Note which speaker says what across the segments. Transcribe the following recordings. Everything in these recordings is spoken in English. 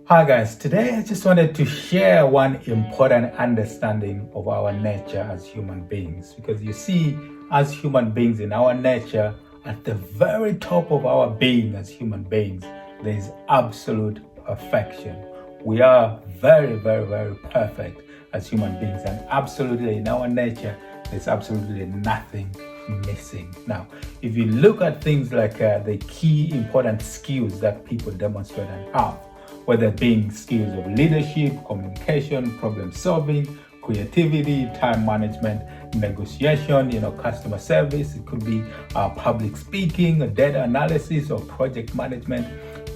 Speaker 1: Hi guys, today I just wanted to share one important understanding of our nature as human beings, because you see, as human beings, in our nature, at the very top of our being as human beings, there is absolute perfection. We are very, very, very perfect as human beings, and absolutely in our nature there's absolutely nothing missing. Now, if you look at things like the key important skills that people demonstrate and have, whether being skills of leadership, communication, problem solving, creativity, time management, negotiation, customer service, it could be public speaking, data analysis, or project management.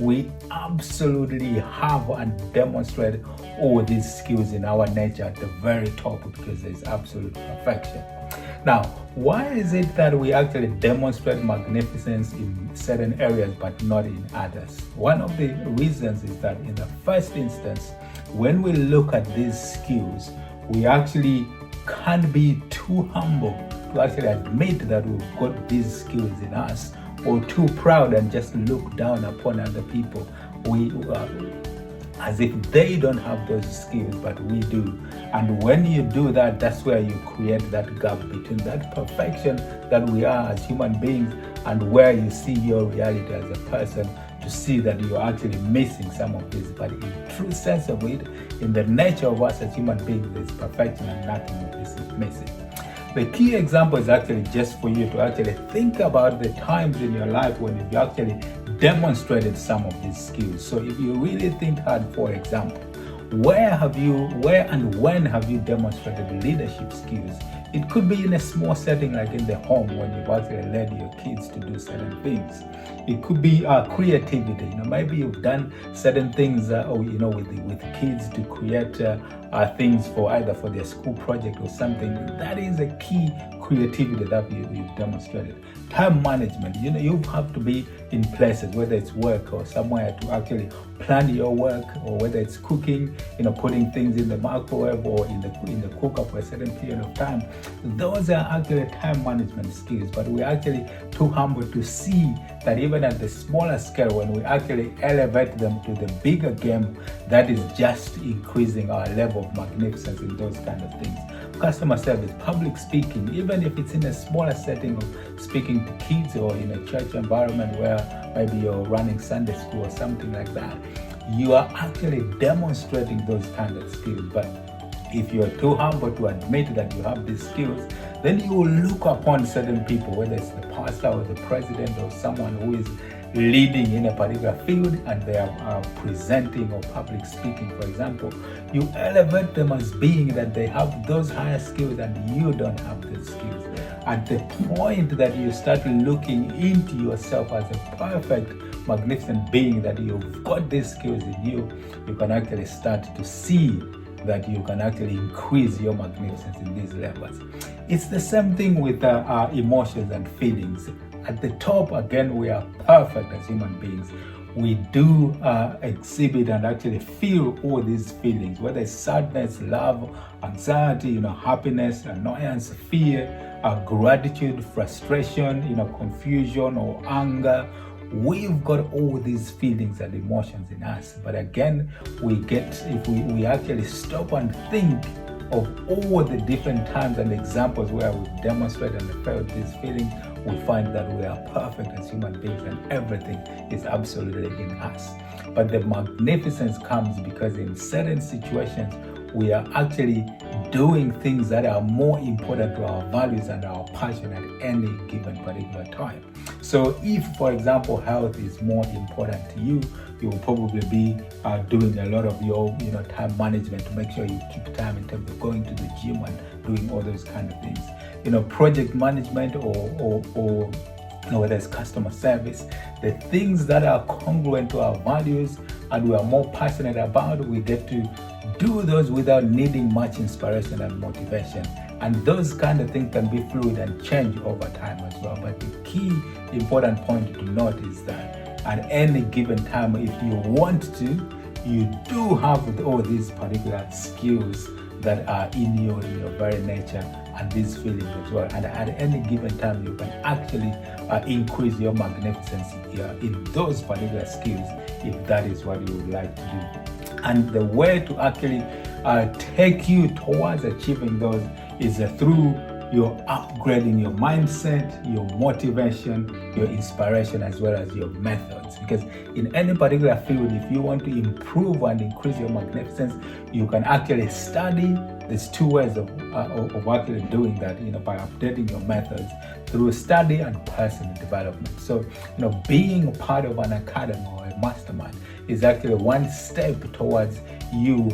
Speaker 1: We absolutely have and demonstrate all these skills in our nature at the very top, because there's absolute perfection. Now, why is it that we actually demonstrate magnificence in certain areas but not in others? One of the reasons is that in the first instance, when we look at these skills, we actually can't be too humble to actually admit that we've got these skills in us, or too proud and just look down upon other people. As if they don't have those skills, but we do. And when you do that, that's where you create that gap between that perfection that we are as human beings and where you see your reality as a person, to see that you're actually missing some of this. But in true sense of it, in the nature of us as human beings, there's perfection and nothing of this is missing. The key example is actually just for you to actually think about the times in your life when you actually demonstrated some of these skills. So if you really think hard, for example, where and when have you demonstrated leadership skills? It could be in a small setting like in the home, when you've actually led your kids to do certain things. It could be creativity. Maybe you've done certain things with kids to create things either for their school project or something. That is a key creativity that you've demonstrated. Time management. You have to be in places, whether it's work or somewhere, to actually plan your work, or whether it's cooking, putting things in the microwave or in the cooker for a certain period of time. Those are actually time management skills, but we're actually too humble to see that even at the smaller scale, when we actually elevate them to the bigger game, that is just increasing our level of magnificence in those kind of things. Customer service, public speaking, even if it's in a smaller setting of speaking to kids, or in a church environment where maybe you're running Sunday school or something like that, you are actually demonstrating those kind of skills. But if you're too humble to admit that you have these skills, then you will look upon certain people, whether it's the pastor or the president or someone who is leading in a particular field, and they are presenting or public speaking, for example. You elevate them as being that they have those higher skills and you don't have those skills. At the point that you start looking into yourself as a perfect, magnificent being, that you've got these skills in you, you can actually start to see that you can actually increase your magnificence in these levels. It's the same thing with our emotions and feelings. At the top, again, we are perfect as human beings. We do exhibit and actually feel all these feelings, whether it's sadness, love, anxiety, happiness, annoyance, fear, gratitude, frustration, confusion or anger. We've got all these feelings and emotions in us. But again, if we actually stop and think of all the different times and examples where we've demonstrated and felt these feelings, we find that we are perfect as human beings and everything is absolutely in us. But the magnificence comes because in certain situations, we are actually doing things that are more important to our values and our passion at any given particular time. So if, for example, health is more important to you, you will probably be doing a lot of your time management to make sure you keep time in terms of going to the gym and doing all those kind of things. Project management or whether it's customer service, the things that are congruent to our values and we are more passionate about, we get to do those without needing much inspiration and motivation. And those kind of things can be fluid and change over time as well. But the key important point to note is that at any given time, if you want to, you do have all these particular skills that are in your very nature and these feelings as well. And at any given time, you can actually increase your magnificence in those particular skills if that is what you would like to do. And the way to actually take you towards achieving those is through your upgrading your mindset, your motivation, your inspiration, as well as your methods. Because in any particular field, if you want to improve and increase your magnificence, you can actually study. There's two ways of actually doing that, by updating your methods through study and personal development. So, being part of an academy or a mastermind is actually one step towards you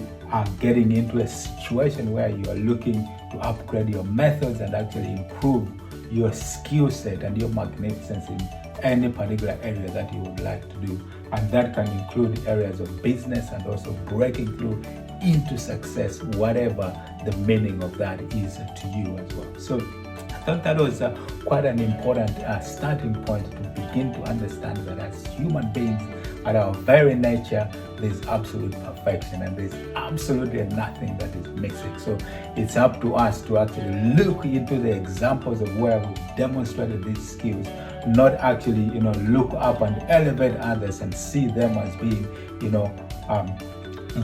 Speaker 1: getting into a situation where you are looking to upgrade your methods and actually improve your skill set and your magnificence in any particular area that you would like to do. And that can include areas of business and also breaking through into success, whatever the meaning of that is to you as well. So I thought that was quite an important starting point to begin to understand that as human beings, at our very nature, there's absolute perfection and there's absolutely nothing that is missing. So it's up to us to actually look into the examples of where we've demonstrated these skills, not actually, look up and elevate others and see them as being,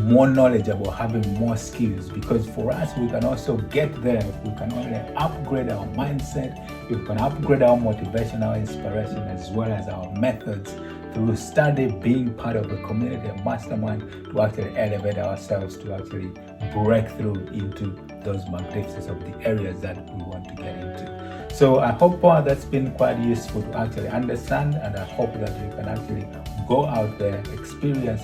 Speaker 1: more knowledgeable, having more skills. Because for us, we can also get there if we can only upgrade our mindset, if we can upgrade our motivation, our inspiration, as well as our methods through study, being part of a community, a mastermind, to actually elevate ourselves, to actually break through into those magnificence of the areas that we want to get into. So I hope that's been quite useful to actually understand, and I hope that you can actually go out there, experience,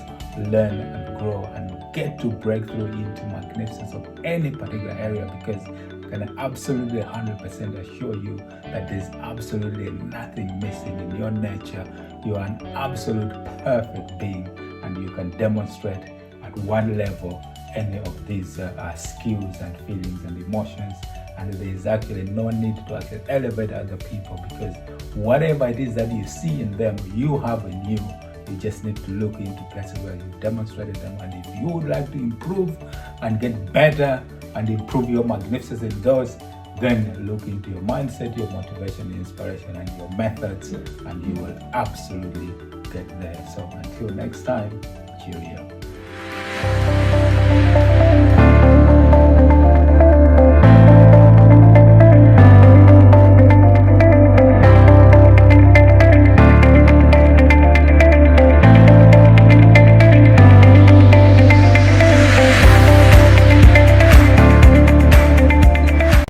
Speaker 1: learn and grow and get to break through into magnificence of any particular area, because I can absolutely 100% assure you that there's absolutely nothing missing in your nature. You are an absolute perfect being, and you can demonstrate at one level any of these skills and feelings and emotions, and there is actually no need to actually elevate other people, because whatever it is that you see in them, you have in you. You just need to look into places where you demonstrated them. And if you would like to improve and get better and improve your magnificence in those, then look into your mindset, your motivation, inspiration, and your methods, and you will absolutely get there. So until next time, cheerio.